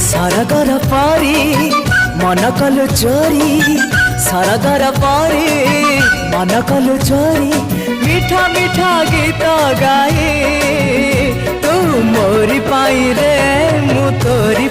सरगर परी मन कलु चोरी सरगर परी मन कलु चोरी मीठा मीठा गीत गाए तू मोरी पाई रे मु तोरी